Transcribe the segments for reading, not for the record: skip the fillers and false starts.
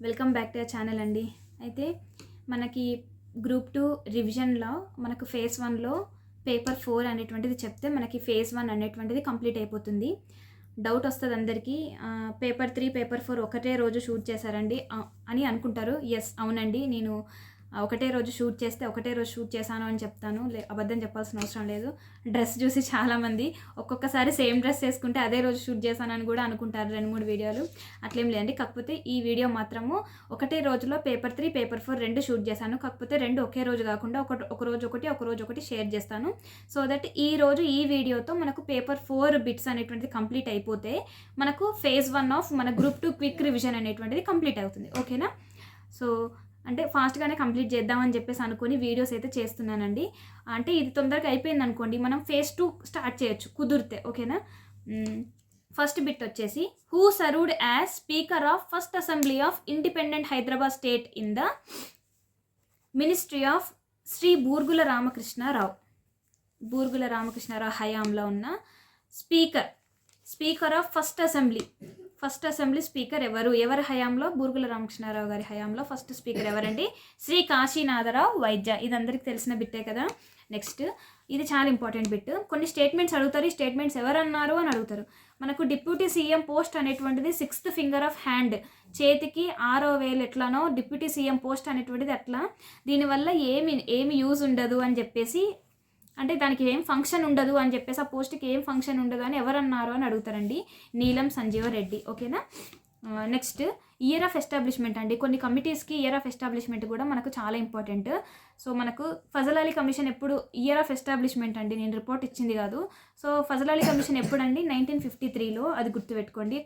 Welcome back to channel అండి. అయితే మనకి గ్రూప్ 2 రివిజన్లో మనకు ఫేజ్ 1లో పేపర్ 4 అనేటువంటిది చెప్తే మనకి ఫేజ్ 1 అనేటువంటిది కంప్లీట్ అయిపోతుంది. డౌట్ వస్తుంది అందరికీ, పేపర్ 3 పేపర్ 4 ఒకటే రోజు షూట్ చేశారండి అని అనుకుంటారు. ఎస్, అవునండి, నేను ఒకటే రోజు షూట్ చేస్తే ఒకటే రోజు షూట్ చేశాను అని చెప్తాను. అబద్ధం చెప్పాల్సిన అవసరం లేదు. డ్రెస్ చూసి చాలామంది ఒక్కొక్కసారి సేమ్ డ్రెస్ వేసుకుంటే అదే రోజు షూట్ చేశానని కూడా అనుకుంటారు 2-3 వీడియోలు. అట్లేం లేదండి. కాకపోతే ఈ వీడియో మాత్రము ఒకటే రోజులో పేపర్ 3 పేపర్ 4 రెండు షూట్ చేశాను. కాకపోతే రెండు ఒకే రోజు కాకుండా ఒక రోజు ఒకటి షేర్ చేస్తాను. సో దట్ ఈ రోజు ఈ వీడియోతో మనకు పేపర్ 4 బిట్స్ అనేటువంటిది కంప్లీట్ అయిపోతే మనకు ఫేజ్ 1 ఆఫ్ మన గ్రూప్ 2 క్విక్ రివిజన్ అనేటువంటిది కంప్లీట్ అవుతుంది. ఓకేనా? సో అంటే ఫాస్ట్గానే కంప్లీట్ చేద్దామని చెప్పేసి అనుకుని వీడియోస్ అయితే చేస్తున్నానండి. అంటే ఇది తొందరగా అయిపోయింది అనుకోండి, మనం ఫేజ్ 2 స్టార్ట్ చేయొచ్చు కుదిరితే. ఓకేనా? ఫస్ట్ బిట్ వచ్చేసి, who served as speaker of first assembly of independent Hyderabad state in the ministry of Shri Burgula Ramakrishna Rao. Burgula Ramakrishna Rao హయాంలో ఉన్న speaker of first assembly speaker ఎవరి హయాంలో? బూర్గుల రామకృష్ణారావు గారి హయాంలో ఫస్ట్ స్పీకర్ ఎవరండి? శ్రీ కాశీనాథరావు వైద్య. ఇది అందరికీ తెలిసిన బిట్టే కదా. నెక్స్ట్, ఇది చాలా ఇంపార్టెంట్ బిట్. కొన్ని స్టేట్మెంట్స్ అడుగుతారు. ఈ స్టేట్మెంట్స్ ఎవరన్నారు అని అడుగుతారు. మనకు డిప్యూటీ సీఎం పోస్ట్ అనేటువంటిది 6th ఫింగర్ ఆఫ్ హ్యాండ్, చేతికి 6వ వేలు ఎట్లానో డిప్యూటీ సీఎం పోస్ట్ అనేటువంటిది అట్లా. దీనివల్ల ఏమి యూజ్ ఉండదు అని చెప్పేసి, అంటే దానికి ఏం ఫంక్షన్ ఉండదు అని చెప్పేసి, ఆ పోస్ట్కి ఏం ఫంక్షన్ ఉండదు అని ఎవరన్నారు అని అడుగుతారండి. నీలం సంజీవ రెడ్డి. ఓకేనా? నెక్స్ట్, ఇయర్ ఆఫ్ ఎస్టాబ్లిష్మెంట్ అండి. కొన్ని కమిటీస్కి ఇయర్ ఆఫ్ ఎస్టాబ్లిష్మెంట్ కూడా మనకు చాలా ఇంపార్టెంట్. సో మనకు ఫజల్ అలీ కమిషన్ ఎప్పుడు ఇయర్ ఆఫ్ ఎస్టాబ్లిష్మెంట్ అండి, నేను రిపోర్ట్ ఇచ్చింది కాదు. సో ఫజల్ అలీ కమిషన్ ఎప్పుడండి? 1953లో. అది గుర్తుపెట్టుకోండి.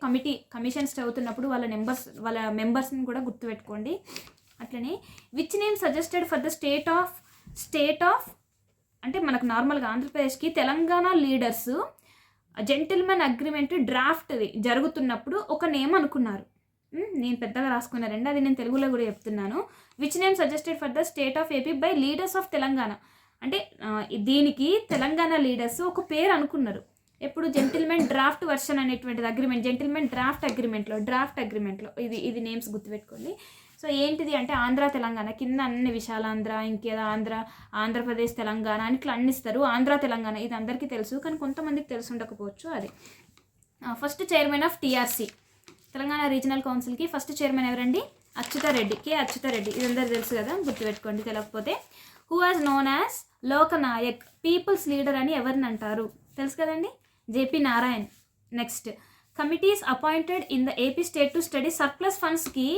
కమిషన్స్ చదువుతున్నప్పుడు వాళ్ళ మెంబర్స్ని కూడా గుర్తుపెట్టుకోండి. అట్లనే, which name suggested for the state of అంటే మనకు నార్మల్గా ఆంధ్రప్రదేశ్కి Telangana leaders gentlemen agreement draft జరుగుతున్నప్పుడు ఒక నేమ్ అనుకున్నారు. నేను పెద్దగా రాసుకున్నారండి, అది నేను తెలుగులో కూడా చెప్తున్నాను. Which name suggested for the state of AP by leaders of Telangana. అంటే దీనికి తెలంగాణ లీడర్స్ ఒక పేరు అనుకున్నారు. ఎప్పుడు? జెంటిల్మెన్ డ్రాఫ్ట్ వర్షన్ అనేటువంటిది అగ్రిమెంట్, జెంటిల్మెన్ డ్రాఫ్ట్ అగ్రిమెంట్లో ఇది నేమ్స్ గుర్తుపెట్టుకోండి. సో ఏంటిది అంటే ఆంధ్ర తెలంగాణ కింద అన్ని విశాలాంధ్ర, ఇంకేదో ఆంధ్రప్రదేశ్ తెలంగాణ అని ఇట్లా అన్నిస్తారు. ఆంధ్ర తెలంగాణ ఇది అందరికీ తెలుసు, కానీ కొంతమందికి తెలిసి ఉండకపోవచ్చు. అది first chairman of TRC, Telangana regional కౌన్సిల్కి ఫస్ట్ చైర్మన్ ఎవరండి? అచ్యుతారెడ్డి. ఇది అందరికీ తెలుసు కదా, గుర్తుపెట్టుకోండి తెలియకపోతే. Who was known as Loknayak, people's leader అని ఎవరిని అంటారు? తెలుసు కదండి, JP Narayan. Next, committees appointed in the AP state to study surplus ఫండ్స్కి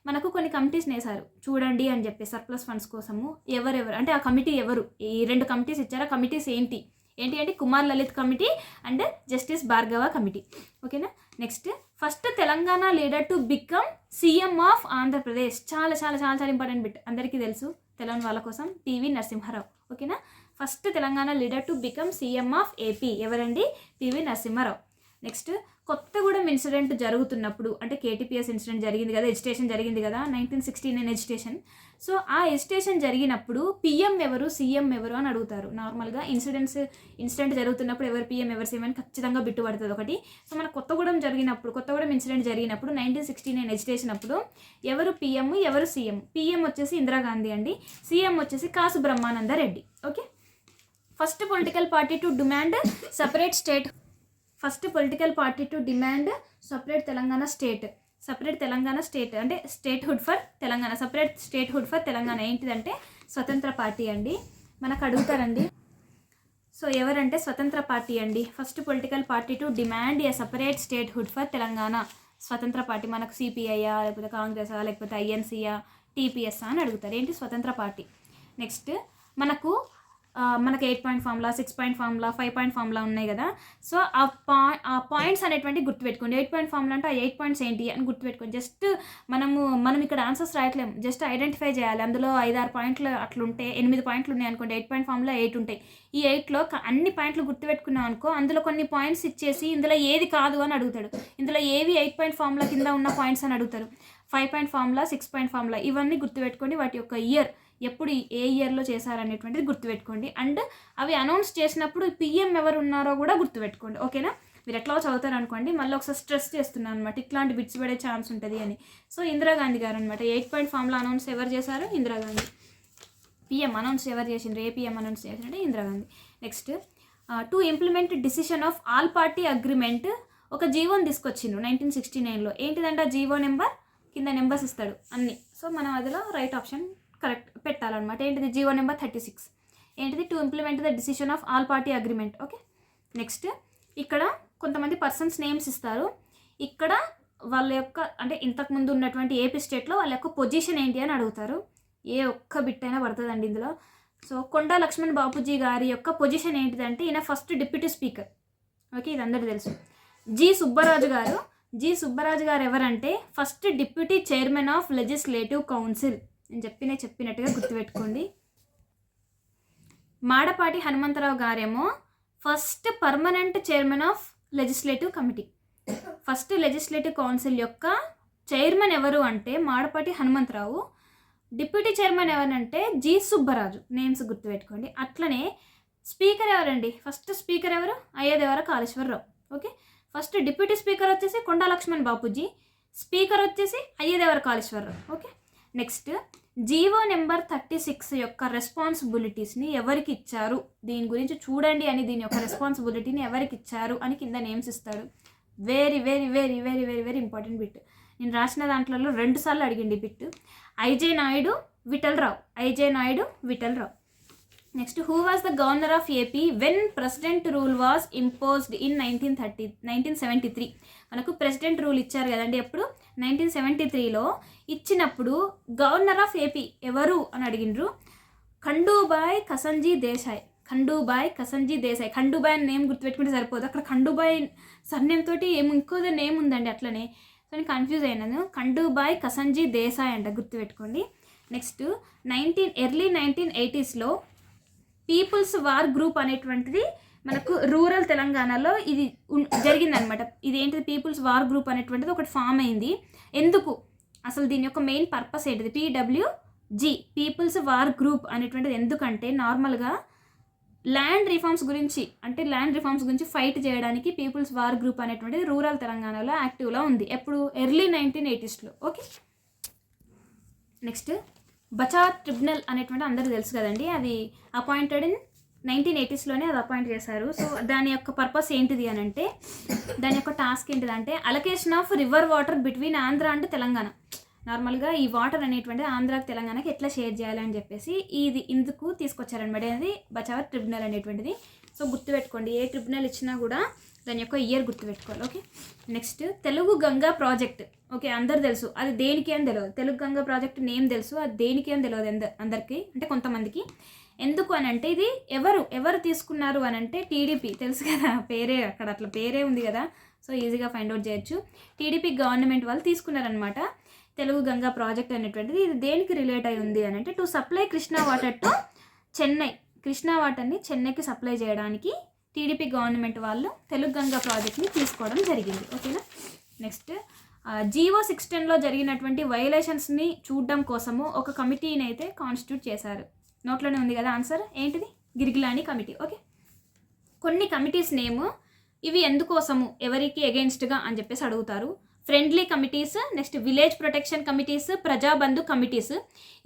మనకు కొన్ని కమిటీస్ వేశారు చూడండి అని చెప్పి, సర్ప్లస్ ఫండ్స్ కోసము. ఎవరెవరు అంటే ఆ కమిటీ ఎవరు? ఈ 2 కమిటీస్ ఇచ్చారు. ఆ కమిటీస్ ఏంటి అంటే Kumar Lalit committee and justice Bhargava committee. ఓకేనా? Next, first Telangana leader to become CM of Andhra Pradesh. చాలా చాలా చాలా చాలా ఇంపార్టెంట్ బిట్, అందరికీ తెలుసు, తెలంగాణ వాళ్ళ కోసం. పివి నరసింహారావు. ఓకేనా? First Telangana leader to become CM of AP ఎవరండి? PV Narasimha Rao. Next, Kothagudem incident జరుగుతున్నప్పుడు, అంటే కేటీపీఎస్ ఇన్సిడెంట్ జరిగింది కదా, ఎజిటేషన్ జరిగింది కదా, 1969 ఎజిటేషన్. సో ఆ ఎజిటేషన్ జరిగినప్పుడు పిఎం ఎవరు, సీఎం ఎవరు అని అడుగుతారు. నార్మల్గా ఇన్సిడెంట్ జరుగుతున్నప్పుడు ఎవరు పిఎం ఎవరు సీఎం అని ఖచ్చితంగా బిట్టు పడుతుంది ఒకటి. సో మన కొత్తగూడెం ఇన్సిడెంట్ జరిగినప్పుడు 1969 ఎజిటేషన్ అప్పుడు ఎవరు పిఎం ఎవరు సీఎం? పిఎం వచ్చేసి ఇందిరాగాంధీ అండి, సీఎం వచ్చేసి Kasu Brahmananda Reddy. Okay. First political party to demand separate Telangana state అంటే statehood for Telangana, separate statehood for Telangana ఏంటిదంటే స్వతంత్ర పార్టీ అండి. మనకు అడుగుతారండి. సో ఎవరంటే స్వతంత్ర పార్టీ అండి. First political party to demand A separate statehood for Telangana, స్వతంత్ర పార్టీ. మనకు సిపిఐయా, లేకపోతే కాంగ్రెసా, లేకపోతే ఐఎన్సీయా, టీపీఎస్ఆ అని అడుగుతారు. ఏంటి? స్వతంత్ర పార్టీ. నెక్స్ట్, మనకు 8 point formula, 6 point formula, 5 point formula ఉన్నాయి కదా. సో ఆ పాయింట్స్ అనేటువంటి గుర్తుపెట్టుకోండి. 8 పాయింట్ ఫార్ములా అంటే ఆ 8 పాయింట్స్ ఏంటి అని గుర్తుపెట్టుకోండి. జస్ట్ మనం ఇక్కడ ఆన్సర్స్ రాయట్లేము, జస్ట్ ఐడెంటిఫై చేయాలి. అందులో 5-6 పాయింట్లు అట్లుంటే, 8 పాయింట్లు ఉన్నాయి అనుకోండి, 8 పాయింట్ ఫార్ములా 8 ఉంటాయి. ఈ 8లో అన్ని పాయింట్లు గుర్తుపెట్టుకున్నాం అనుకో, అందులో కొన్ని పాయింట్స్ ఇచ్చేసి ఇందులో ఏది కాదు అని అడుగుతాడు. ఇందులో ఏవి 8 పాయింట్ ఫార్ములా కింద ఉన్న పాయింట్స్ అని అడుగుతారు. 5 పాయింట్ ఫార్ములా, 6 పాయింట్ ఫార్ములా, ఇవన్నీ గుర్తుపెట్టుకోండి. వాటి యొక్క ఇయర్, ఎప్పుడు ఏ ఇయర్లో చేశారనేటువంటిది గుర్తుపెట్టుకోండి. అండ్ అవి అనౌన్స్ చేసినప్పుడు పిఎం ఎవరు ఉన్నారో కూడా గుర్తుపెట్టుకోండి. ఓకేనా? మీరు ఎట్లా చదువుతారు అనుకోండి, మళ్ళీ ఒకసారి స్ట్రెస్ చేస్తున్నాను అనమాట, ఇట్లాంటి బిట్స్ పడే ఛాన్స్ ఉంటుంది అని. సో ఇందిరాగాంధీ గారు అనమాట 8 పాయింట్ ఫార్ములా అనౌన్స్ ఎవరు చేశారు? ఇందిరాగాంధీ. పిఎం అనౌన్స్ ఎవరు చేసిండ్రు? ఏ పిఎం అనౌన్స్ చేసిందంటే Indira Gandhi. Next to implement decision of all party agreement ఒక జీవోని తీసుకొచ్చిండ్రు 1969లో. ఏంటిదంటే ఆ జీవో నెంబర్ కింద నెంబర్స్ ఇస్తాడు అన్ని. సో మనం అదిలో రైట్ ఆప్షన్ కరెక్ట్ పెట్టాలన్నమాట. ఏంటిది? GO number 36. ఏంటిది? To implement the decision of all party agreement. Okay. Next ఇక్కడ కొంతమంది పర్సన్స్ నేమ్స్ ఇస్తారు. ఇక్కడ వాళ్ళ యొక్క అంటే ఇంతకుముందు ఉన్నటువంటి ఏపీ స్టేట్లో వాళ్ళ యొక్క పొజిషన్ ఏంటి అని అడుగుతారు. ఏ ఒక్క బిట్ అయినా పడుతుందండి ఇందులో. సో కొండా లక్ష్మణ్ బాపూజీ గారి యొక్క పొజిషన్ ఏంటిదంటే ఈయన ఫస్ట్ డిప్యూటీ స్పీకర్. ఓకే, ఇది అందరికీ తెలుసు. జి సుబ్బరాజు గారు ఎవరంటే first deputy chairman of legislative council. నేను చెప్పినట్టుగా గుర్తుపెట్టుకోండి. మాడపాటి హనుమంతరావు గారేమో first permanent chairman of legislative committee. First legislative council యొక్క చైర్మన్ ఎవరు అంటే మాడపాటి హనుమంతరావు. డిప్యూటీ చైర్మన్ ఎవరంటే జి సుబ్బరాజు. నేమ్స్ గుర్తుపెట్టుకోండి. అట్లనే స్పీకర్ ఎవరండి? ఫస్ట్ స్పీకర్ ఎవరు? Ayyadevara Kaleswara Rao. Okay. First deputy speaker వచ్చేసి కొండా లక్ష్మణ్ బాపూజీ, స్పీకర్ వచ్చేసి Ayyadevara Kaleswara Rao. Okay. Next GO number 36 యొక్క రెస్పాన్సిబిలిటీస్ని ఎవరికి ఇచ్చారు, దీని గురించి చూడండి అని, దీని యొక్క రెస్పాన్సిబిలిటీని ఎవరికి ఇచ్చారు అని కింద నేమ్స్ ఇస్తాడు. Very very very very very very important bit. నేను రాసిన దాంట్లో 2 సార్లు అడిగింది bit. I J Naidu Vithal Rao. Next who was the governor of AP when president rule was imposed in 1973. మనకు ప్రెసిడెంట్ రూల్ ఇచ్చారు కదండి ఎప్పుడు 1973లో. ఇచ్చినప్పుడు గవర్నర్ ఆఫ్ ఏపీ ఎవరు అని అడిగినరు. ఖండూబాయ్ కసంజీ దేశాయ్. ఖండూబాయ్ అని నేమ్ గుర్తుపెట్టుకుంటే సరిపోదు. అక్కడ ఖండూబాయ్ సర్నేమ్ తోటి ఇంకో నేమ్ ఉందండి అట్లనే. సో నేను కన్ఫ్యూజ్ అయినాను. ఖండూబాయ్ కసంజీ దేశాయ్ అంట, గుర్తుపెట్టుకోండి. నెక్స్ట్ ఎర్లీ 1980sలో పీపుల్స్ వార్ గ్రూప్ అనేటువంటిది మనకు రూరల్ తెలంగాణలో ఇది జరిగిందనమాట. ఇది ఏంటిది? పీపుల్స్ వార్ గ్రూప్ అనేటువంటిది ఒకటి ఫామ్ అయింది. ఎందుకు? అసలు దీని యొక్క మెయిన్ పర్పస్ ఏంటిది? PWG పీపుల్స్ వార్ గ్రూప్ అనేటువంటిది ఎందుకంటే నార్మల్గా ల్యాండ్ రిఫార్మ్స్ గురించి ఫైట్ చేయడానికి పీపుల్స్ వార్ గ్రూప్ అనేటువంటిది రూరల్ తెలంగాణలో యాక్టివ్లో ఉంది. ఎప్పుడు? Early 1980sలో. Okay. Next Bachao tribunal అనేటువంటి అందరికీ తెలుసు కదండి. అది అపాయింటెడ్ ఇన్ 1980sలోనే అది అపాయింట్ చేశారు. సో దాని యొక్క పర్పస్ ఏంటిది అని అంటే, దాని యొక్క టాస్క్ ఏంటిదంటే allocation of river water between Andhra and Telangana. నార్మల్గా ఈ వాటర్ అనేటువంటిది ఆంధ్రాకి తెలంగాణకి ఎట్లా షేర్ చేయాలని చెప్పేసి ఇది ఇందుకు తీసుకొచ్చారనమాట. అది బచావ్ ట్రిబ్యునల్ అనేటువంటిది. సో గుర్తుపెట్టుకోండి, ఏ ట్రిబ్యునల్ ఇచ్చినా కూడా దాని యొక్క ఇయర్ గుర్తుపెట్టుకోవాలి. Okay. Next Telugu Ganga project. Okay, అందరు తెలుసు అది దేనికి అని తెలియదు. తెలుగు గంగా ప్రాజెక్ట్ నేమ్ తెలుసు, అది దేనికి అని తెలియదు అందరికీ, అంటే కొంతమందికి. ఎందుకు అని అంటే ఇది ఎవరు తీసుకున్నారు అని అంటే టీడీపీ. తెలుసు కదా, పేరే అక్కడ అట్లా పేరే ఉంది కదా. సో ఈజీగా ఫైండ్ అవుట్ చేయొచ్చు. టీడీపీ గవర్నమెంట్ వాళ్ళు తీసుకున్నారనమాట తెలుగు గంగా ప్రాజెక్ట్ అనేటువంటిది. ఇది దేనికి రిలేట్ అయి ఉంది అని అంటే to supply Krishna water to Chennai. Krishna వాటర్ని చెన్నైకి సప్లై చేయడానికి టీడీపీ గవర్నమెంట్ వాళ్ళు తెలుగు గంగా ప్రాజెక్ట్ని తీసుకోవడం జరిగింది. ఓకేనా. నెక్స్ట్ జీవో 610లో జరిగినటువంటి వైలేషన్స్ని చూడడం కోసము ఒక కమిటీని అయితే కాన్స్టిట్యూట్ చేశారు. నోట్లోనే ఉంది కదా ఆన్సర్. ఏంటిది? గిరిగిలాని కమిటీ. ఓకే. కొన్ని కమిటీస్ నేమ్ ఇవి ఎందుకోసము, ఎవరికి అగెయిన్స్ట్గా అని చెప్పేసి అడుగుతారు. Friendly committees, next village protection committees, Praja Bandhu committees.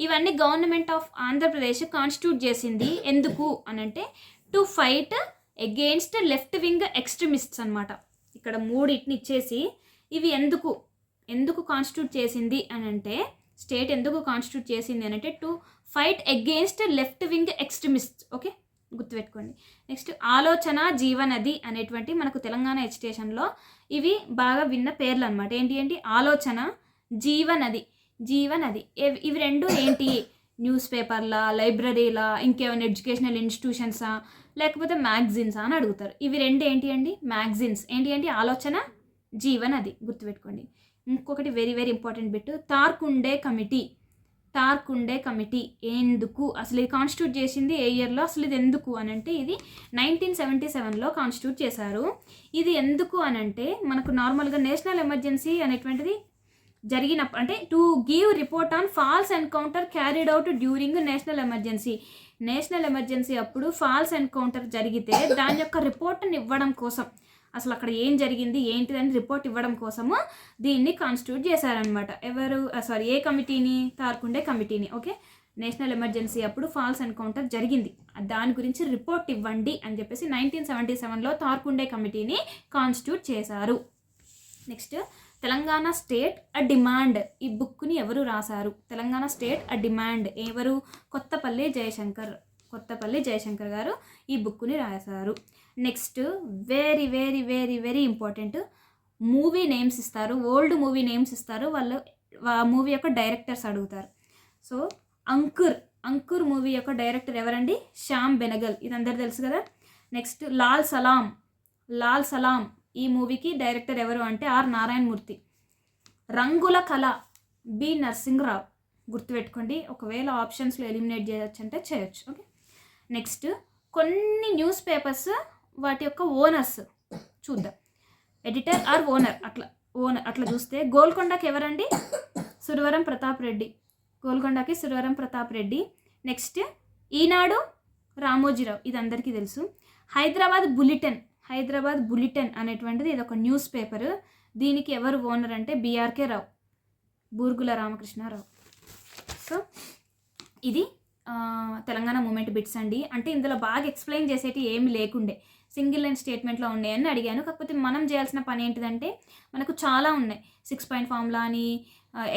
ఇవన్నీ గవర్నమెంట్ ఆఫ్ ఆంధ్రప్రదేశ్ కాన్స్టిట్యూట్ చేసింది. ఎందుకు అని అంటే to fight against left wing extremists అనమాట. ఇక్కడ 3 ఇచ్చేసి ఇవి ఎందుకు కాన్స్టిట్యూట్ చేసింది అని అంటే, స్టేట్ ఎందుకు కాన్స్టిట్యూట్ చేసింది అని అంటే to fight against left wing extremists. Okay, గుర్తుపెట్టుకోండి. నెక్స్ట్ ఆలోచన జీవనది అనేటువంటి మనకు తెలంగాణ ఎడ్యుకేషన్లో ఇవి బాగా విన్న పేర్లు అనమాట. ఏంటి? ఆలోచన, జీవనది. ఇవి 2 ఏంటి? న్యూస్ పేపర్లా, లైబ్రరీలా, ఇంకేమైనా ఎడ్యుకేషనల్ ఇన్స్టిట్యూషన్సా, లేకపోతే మ్యాగజైన్సా అని అడుగుతారు. ఇవి 2 ఏంటి? మ్యాగజైన్స్. ఏంటి? ఆలోచన, జీవనది. గుర్తుపెట్టుకోండి. ఇంకొకటి very very important bit, Tarkunde committee ఎందుకు, అసలు ఇది కాన్స్టిట్యూట్ చేసింది ఏ ఇయర్లో, అసలు ఇది ఎందుకు అని అంటే ఇది 1977లో కాన్స్టిట్యూట్ చేశారు. ఇది ఎందుకు అని అంటే మనకు నార్మల్గా నేషనల్ ఎమర్జెన్సీ అనేటువంటిది జరిగినప్పుడు, అంటే to give report on false encounter carried out during national emergency అప్పుడు ఫాల్స్ ఎన్కౌంటర్ జరిగితే దాని యొక్క రిపోర్ట్ని ఇవ్వడం కోసం, అసలు అక్కడ ఏం జరిగింది ఏంటిదని రిపోర్ట్ ఇవ్వడం కోసము దీన్ని కాన్స్టిట్యూట్ చేశారనమాట. ఏ కమిటీని? తార్కుండే కమిటీని. ఓకే, నేషనల్ ఎమర్జెన్సీ అప్పుడు ఫాల్స్ ఎన్కౌంటర్ జరిగింది, దాని గురించి రిపోర్ట్ ఇవ్వండి అని చెప్పేసి 1977లో తార్కుండే కమిటీని కాన్స్టిట్యూట్ చేశారు. నెక్స్ట్, తెలంగాణ స్టేట్ అ డిమాండ్. ఈ బుక్ని ఎవరు రాశారు? తెలంగాణ స్టేట్ అ డిమాండ్ ఎవరు? కొత్తపల్లి జయశంకర్ గారు ఈ బుక్ని రాశారు. Next, very very very very important, movie names ఇస్తారు, ఓల్డ్ మూవీ నేమ్స్ ఇస్తారు, వాళ్ళు మూవీ యొక్క డైరెక్టర్స్ అడుగుతారు. సో అంకుర్ మూవీ యొక్క డైరెక్టర్ ఎవరండి? శ్యామ్ బెనగల్, ఇది అందరు తెలుసు కదా. నెక్స్ట్, లాల్ సలాం ఈ మూవీకి డైరెక్టర్ ఎవరు అంటే ఆర్ నారాయణమూర్తి. రంగుల కళ బి నరసింహరావు, గుర్తుపెట్టుకోండి. ఒకవేళ ఆప్షన్స్లో ఎలిమినేట్ చేయొచ్చు అంటే చేయొచ్చు. ఓకే, నెక్స్ట్, కొన్ని న్యూస్ పేపర్స్ వాటి యొక్క ఓనర్స్ చూద్దాం. ఎడిటర్ ఆర్ ఓనర్, అట్లా చూస్తే గోల్కొండకి ఎవరండి? సురవరం ప్రతాప్ రెడ్డి. నెక్స్ట్, ఈనాడు రామోజీరావు, ఇది అందరికీ తెలుసు. హైదరాబాద్ బులెటిన్ అనేటువంటిది ఇది ఒక న్యూస్ పేపర్. దీనికి ఎవరు ఓనర్ అంటే బిఆర్కే రావు, బూర్గుల రామకృష్ణారావు. సో ఇది తెలంగాణ మూమెంట్ బిట్స్ అండి. అంటే ఇందులో బాగా ఎక్స్ప్లెయిన్ చేసేటి ఏమి లేకుండే, సింగిల్ లైన్ స్టేట్మెంట్లో ఉన్నాయని అడిగాను. కాకపోతే మనం చేయాల్సిన పని ఏంటిదంటే, మనకు చాలా ఉన్నాయి, 6 పాయింట్ ఫార్ములా అని,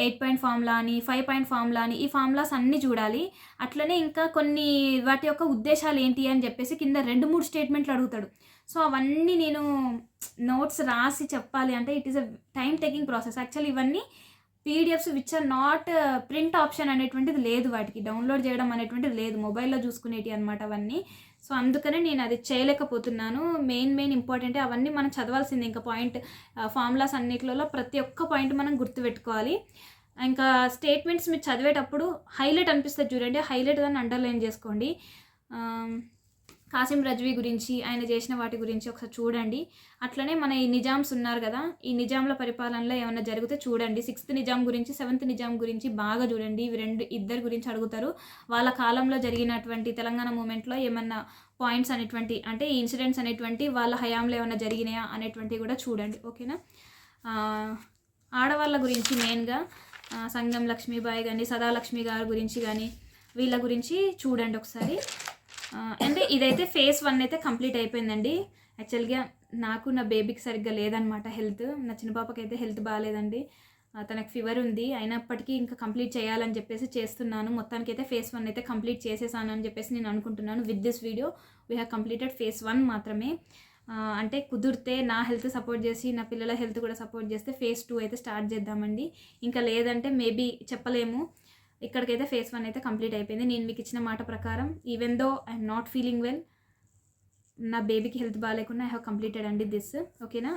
8 పాయింట్ ఫార్ములా అని, 5 పాయింట్ ఫార్ములా అని, ఈ ఫార్ములాస్ అన్నీ చూడాలి. అట్లనే ఇంకా కొన్ని వాటి యొక్క ఉద్దేశాలు ఏంటి అని చెప్పేసి కింద 2-3 స్టేట్మెంట్లు అడుగుతాడు. సో అవన్నీ నేను నోట్స్ రాసి చెప్పాలి అంటే it is a time taking process. Actually ఇవన్నీ PDFs which are not print option అనేటువంటిది లేదు, వాటికి డౌన్లోడ్ చేయడం అనేటువంటిది లేదు, మొబైల్లో చూసుకునేటి అనమాట అవన్నీ. సో అందుకనే నేను అది చేయలేకపోతున్నాను. మెయిన్ ఇంపార్టెంట్ అవన్నీ మనం చదవాల్సింది. ఇంకా పాయింట్ ఫార్ములాస్ అన్నిట్లలో ప్రతి ఒక్క పాయింట్ మనం గుర్తుపెట్టుకోవాలి. ఇంకా స్టేట్మెంట్స్ మీరు చదివేటప్పుడు హైలైట్ అనిపిస్తుంది చూడండి, హైలైట్ దాన్ని అండర్లైన్ చేసుకోండి. కాసిం రజ్వీ గురించి, ఆయన చేసిన వాటి గురించి ఒకసారి చూడండి. అట్లనే మన ఈ నిజామ్స్ ఉన్నారు కదా, ఈ నిజాంల పరిపాలనలో ఏమైనా జరిగితే చూడండి. 6th నిజాం గురించి, 7th నిజాం గురించి బాగా చూడండి. ఇద్దరు గురించి అడుగుతారు. వాళ్ళ కాలంలో జరిగినటువంటి తెలంగాణ మూమెంట్లో ఏమన్నా పాయింట్స్ అనేటువంటి, అంటే ఈ ఇన్సిడెంట్స్ అనేటువంటి వాళ్ళ హయాంలో ఏమైనా జరిగినాయా అనేటువంటివి కూడా చూడండి. ఓకేనా. ఆడవాళ్ళ గురించి మెయిన్గా సంగం లక్ష్మీబాయి కానీ, సదాలక్ష్మి గారి గురించి కానీ, వీళ్ళ గురించి చూడండి ఒకసారి. అంటే ఇదైతే phase 1 అయితే కంప్లీట్ అయిపోయిందండి. యాక్చువల్గా నాకు నా బేబీకి సరిగ్గా లేదనమాట హెల్త్. నా చిన్న పాపకి అయితే హెల్త్ బాగాలేదండి, తనకు ఫీవర్ ఉంది. అయినప్పటికీ ఇంకా కంప్లీట్ చేయాలని చెప్పేసి చేస్తున్నాను. మొత్తానికి అయితే phase 1 అయితే కంప్లీట్ చేసేసాను అని చెప్పేసి నేను అనుకుంటున్నాను. With this video we have completed phase 1 మాత్రమే. అంటే కుదిరితే నా హెల్త్ సపోర్ట్ చేసి నా పిల్లల హెల్త్ కూడా సపోర్ట్ చేస్తే phase 2 అయితే స్టార్ట్ చేద్దామండి. ఇంకా లేదంటే మేబీ చెప్పలేము. ఇక్కడికైతే phase 1 అయితే కంప్లీట్ అయిపోయింది. నేను మీకు ఇచ్చిన మాట ప్రకారం, even though I'm not feeling well, నా బేబీకి హెల్త్ బాగాలేకుండా ఐ హ్యావ్ కంప్లీటెడ్ అండి దిస్. ఓకేనా.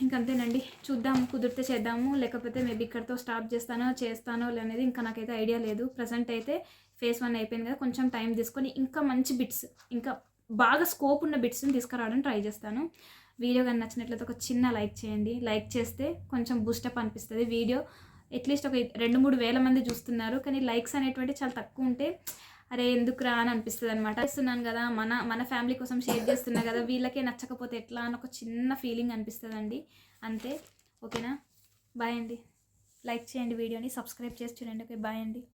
ఇంకంతేనండి, చూద్దాము, కుదిరితే చేద్దాము, లేకపోతే మేబీ ఇక్కడితో స్టాప్ చేస్తానో అనేది ఇంకా నాకైతే ఐడియా లేదు. ప్రజెంట్ అయితే phase 1 అయిపోయింది కదా, కొంచెం టైం తీసుకొని ఇంకా మంచి బిట్స్, ఇంకా బాగా స్కోప్ ఉన్న బిట్స్ని తీసుకురావడానికి ట్రై చేస్తాను. వీడియో కానీ నచ్చినట్లయితే ఒక చిన్న లైక్ చేయండి. లైక్ చేస్తే కొంచెం బూస్టప్ అనిపిస్తుంది. వీడియో అట్లీస్ట్ ఒక 2-3 వేల మంది చూస్తున్నారు, కానీ లైక్స్ అనేటువంటి చాలా తక్కువ ఉంటే అరే ఎందుకురా అని అనిపిస్తుంది అనమాట. చేస్తున్నాను కదా, మన ఫ్యామిలీ కోసం షేర్ చేస్తున్నా కదా, వీళ్ళకే నచ్చకపోతే ఎట్లా అని ఒక చిన్న ఫీలింగ్ అనిపిస్తుందండి, అంతే. ఓకేనా. బాయ్ అండి. లైక్ చేయండి, వీడియోని సబ్స్క్రైబ్ చేసి చూడండి. ఓకే, బాయ్ అండి.